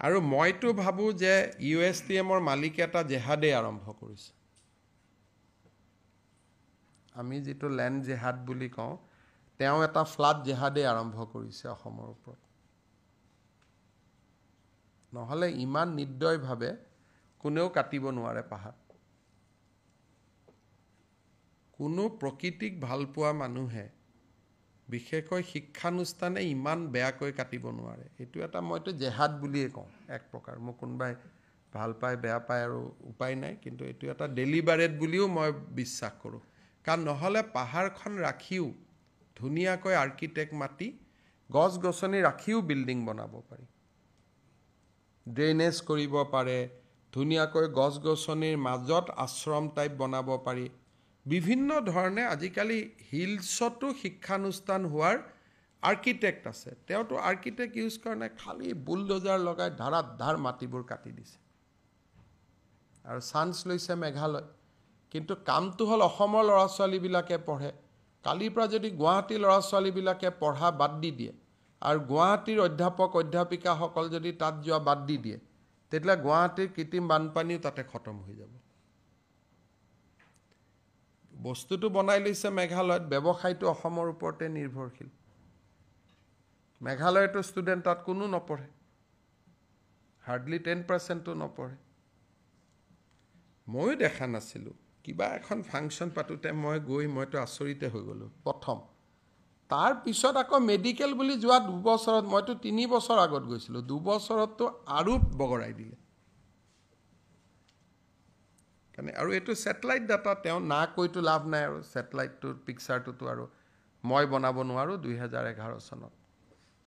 আৰু মইতো ভাবোঁ যে USTMৰ মালিক এটা জেহাদে আৰম্ভ কৰিছে। আমি যিটো লেণ্ড জেহাদ বুলি কওঁ, তেওঁ এটা ফ্লাড জেহাদে আৰম্ভ কৰিছে অসমৰ ওপৰত। নহ'লে ইমান নিৰ্দয়ভাৱে কোনেও কাটিব নোৱাৰে পাহাৰ। কোনো প্ৰকৃতিক ভাল পোৱা মানুহে, বিশেষকৈ শিক্ষানুষ্ঠানে ইমান বেয়াকৈ কাটিব নোৱাৰে। এইটো এটা মইতো জেহাদ বুলিয়ে কওঁ এক প্ৰকাৰ। মোক কোনোবাই ভাল পায় বেয়া পায় আৰু উপায় নাই, কিন্তু এইটো এটা ডেলিবাৰেট বুলিও মই বিশ্বাস কৰোঁ। কাৰণ নহ'লে পাহাৰখন ৰাখিও ধুনীয়াকৈ আৰ্কিটেক্ট মাতি গছ গছনি ৰাখিও বিল্ডিং বনাব পাৰি, ড্ৰেইনেজ কৰিব পাৰে, ধুনীয়াকৈ গছ গছনিৰ মাজত আশ্ৰম টাইপ বনাব পাৰি। বিভিন্ন ধৰণে আজিকালি হিলছতো শিক্ষানুষ্ঠান হোৱাৰ আৰ্কিটেক্ট আছে। তেওঁতো আৰ্কিটেক্ট ইউজ কৰা নাই, খালি বুলডোজাৰ লগাই ধাৰ মাটিবোৰ কাটি দিছে আৰু চান্স লৈছে মেঘালয়। কিন্তু কামটো হ'ল অসমৰ ল'ৰা ছোৱালীবিলাকে পঢ়ে। কালিৰ পৰা যদি গুৱাহাটীৰ ল'ৰা ছোৱালীবিলাকে পঢ়া বাদ দি দিয়ে আৰু গুৱাহাটীৰ অধ্যাপক অধ্যাপিকাসকল যদি তাত যোৱা বাদ দি দিয়ে, তেতিয়াহ'লে গুৱাহাটীৰ কৃত্ৰিম বানপানীও তাতে খতম হৈ যাব। বস্তুটো বনাই লৈছে মেঘালয়ত, ব্যৱসায়টো অসমৰ ওপৰতে নিৰ্ভৰশীল। মেঘালয়তো ষ্টুডেণ্ট তাত কোনো নপঢ়ে, হাৰ্ডলি 10%ও নপঢ়ে। ময়ো দেখা নাছিলোঁ। কিবা এখন ফাংচন পাতোঁতে মইতো আচৰিতে হৈ গ'লোঁ প্ৰথম। তাৰপিছত আকৌ মেডিকেল বুলি যোৱা 2 বছৰত, মইতো 3 বছৰ আগত গৈছিলোঁ, 2 বছৰততো আৰু বগৰাই দিলে। আৰু এইটো ছেটেলাইট ডাটা, তেওঁ না কৈতো লাভ নাই। আৰু ছেটেলাইটটোৰ পিকচাৰটোতো আৰু মই বনাব নোৱাৰোঁ 2011 চনত।